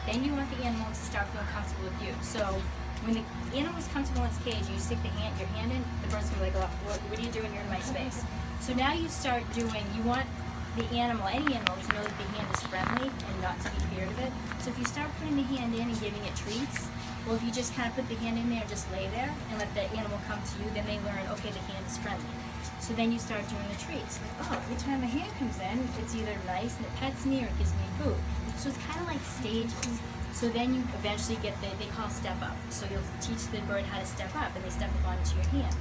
Then you want the animal to start feeling comfortable with you. So when the animal is comfortable in its cage, you stick your hand in, the bird's gonna be like, oh, what are you doing? You're in my space. So now you start doing, you want the animal, any animal, to know that the hand is friendly and not to be feared of it. So if you start putting the hand in and giving it treats, or if you just kind of put the hand in there and just lay there and let the animal come to you, then they learn, okay, the hand is friendly. So then you start doing the treats. Like, oh, every time a hand comes in, it's either nice and it pets me or it gives me food. So it's kind of like stages. So then you eventually get they call step up. So you'll teach the bird how to step up, and they step up onto your hand.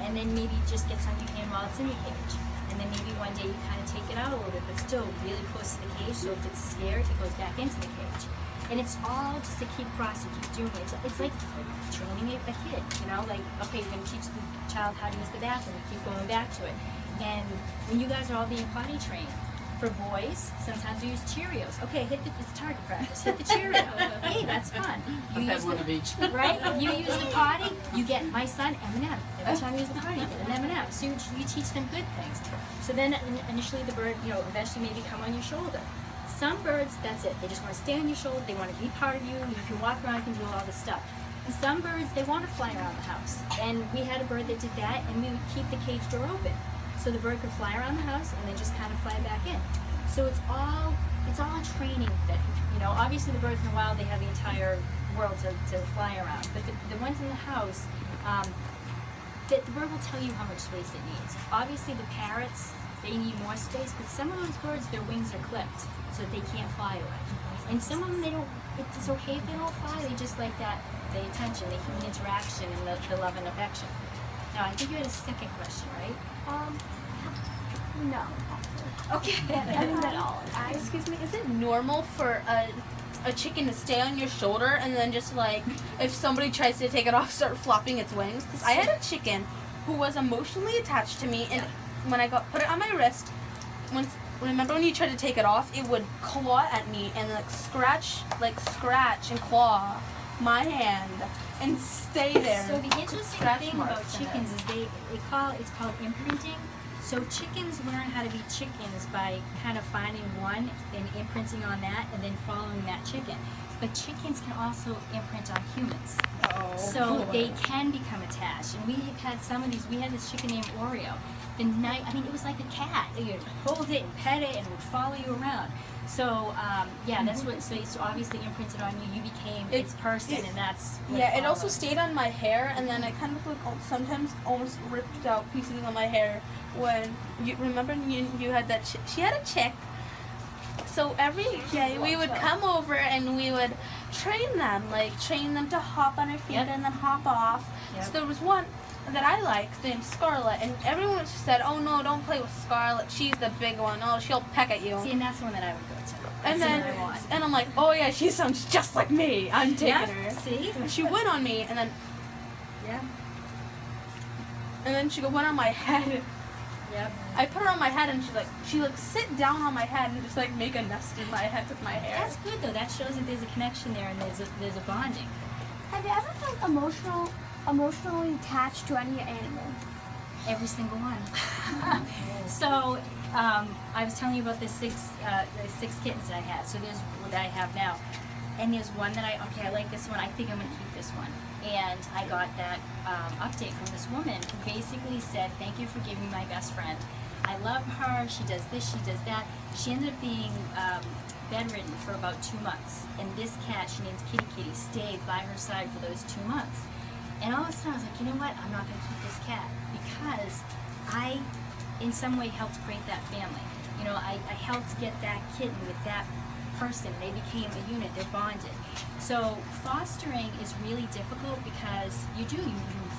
And then maybe it just gets on your hand while it's in your cage. And then maybe one day you kind of take it out a little bit, but still really close to the cage. So if it's scared, it goes back into the cage. And it's all just to keep crossing, keep doing it. It's like training a kid, you know? Like, okay, you're going to teach the child how to use the bathroom. You keep going back to it. And when you guys are all being potty trained, for boys, sometimes we use Cheerios. Okay, it's target practice. Hit the Cheerio. Hey, that's fun. I've had one of each. Right? You use the potty, you get my son M&M. Every time you use the potty, you get an M&M. So you teach them good things. So then initially the bird, eventually maybe come on your shoulder. Some birds, that's it. They just want to stay on your shoulder. They want to be part of you. You can walk around, you can do all this stuff. And some birds, they want to fly around the house. And we had a bird that did that, and we would keep the cage door open. So the bird could fly around the house and then just kind of fly back in. So it's all a training thing. Obviously the birds in the wild, they have the entire world to fly around. But the ones in the house, the bird will tell you how much space it needs. Obviously the parrots, they need more space, but some of those birds, their wings are clipped so that they can't fly away. And some of them, it's okay if they don't fly, they just like the attention, the human interaction, and the love and affection. Now, I think you had a second question, right? No. Okay. Not at all. Excuse me, is it normal for a chicken to stay on your shoulder and then just like, if somebody tries to take it off, start flopping its wings? Because I had a chicken who was emotionally attached to me, and when I put it on my wrist, remember when you tried to take it off, it would claw at me and scratch and claw my hand and stay there. So the interesting thing about chickens is it's called imprinting. So chickens learn how to be chickens by kind of finding one and imprinting on that and then following that chicken. But chickens can also imprint on humans. Oh. So they can become attached. And we have had some of these. We had this chicken named Oreo. It was like a cat. You'd hold it and pet it and it would follow you around. So that's what. So it's obviously imprinted on you. You became its person, and that's. It also stayed on my hair, and then I kind of sometimes almost ripped out pieces of my hair. When you remember, you had that. She had a chick. So every day we would come over and we would train them to hop on her feet and then hop off. Yep. So there was one that I liked named Scarlet, and everyone just said, "Oh no, don't play with Scarlet. She's the big one. Oh, she'll peck at you." See, and that's the one that I would go to. And I'm like, "Oh yeah, she sounds just like me. I'm taking her." See? And she went on me, and then she went on my head. Yep. I put her on my head, and she sit down on my head and just make a nest in my head with my hair. That's good though. That shows that there's a connection there and there's a bonding. Have you ever felt emotionally attached to any animal? Every single one. So I was telling you about the six kittens that I had. So there's what I have now, and there's one that I like this one. I think I'm gonna keep this one. And I got that update from this woman who basically said, "Thank you for giving me my best friend. I love her. She does this. She does that." She ended up being bedridden for about 2 months, and this cat, she named Kitty, stayed by her side for those 2 months. And all of a sudden, I was like, you know what? I'm not going to keep this cat because I, in some way, helped create that family. I helped get that kitten with that person. They became a unit. They're bonded. So fostering is really difficult because you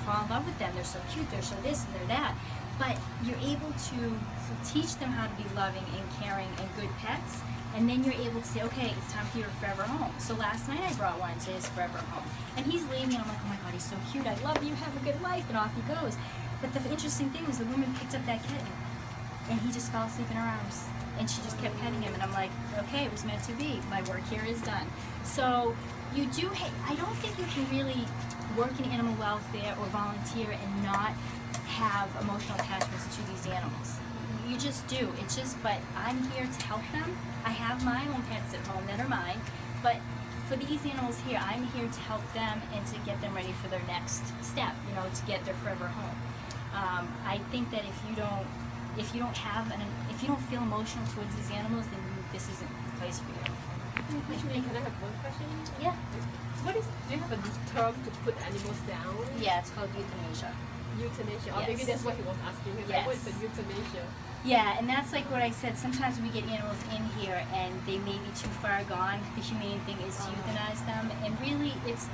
fall in love with them. They're so cute. They're so this and they're that. But you're able to teach them how to be loving and caring and good pets. And then you're able to say, okay, it's time for your forever home. So last night I brought one to his forever home. And he's leaving, and I'm like, oh my God, he's so cute. I love you. Have a good life. And off he goes. But the interesting thing was the woman picked up that kitten, and he just fell asleep in her arms. And she just kept petting him. And I'm like, okay, it was meant to be. My work here is done. So I don't think you can really work in animal welfare or volunteer and not have emotional attachments to these animals. You just do. But I'm here to help them. I have my own pets at home that are mine, but for these animals here, I'm here to help them and to get them ready for their next step, you know, to get their forever home. I think that if you don't feel emotional towards these animals, then this isn't the place for you. Actually, can I have one question? Yeah. Do you have a term to put animals down? Yeah, it's called euthanasia. Euthanasia. Or maybe Yes. that's what he was asking. He's like, what is the euthanasia? Yeah, and that's like what I said. Sometimes we get animals in here and they may be too far gone. The humane thing is to euthanize them, and really, it's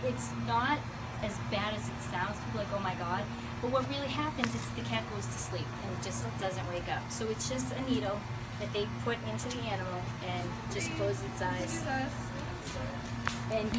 not as bad as it sounds. People are like, oh my god. But what really happens is the cat goes to sleep and just doesn't wake up. So it's just a needle that they put into the animal and just close its eyes. And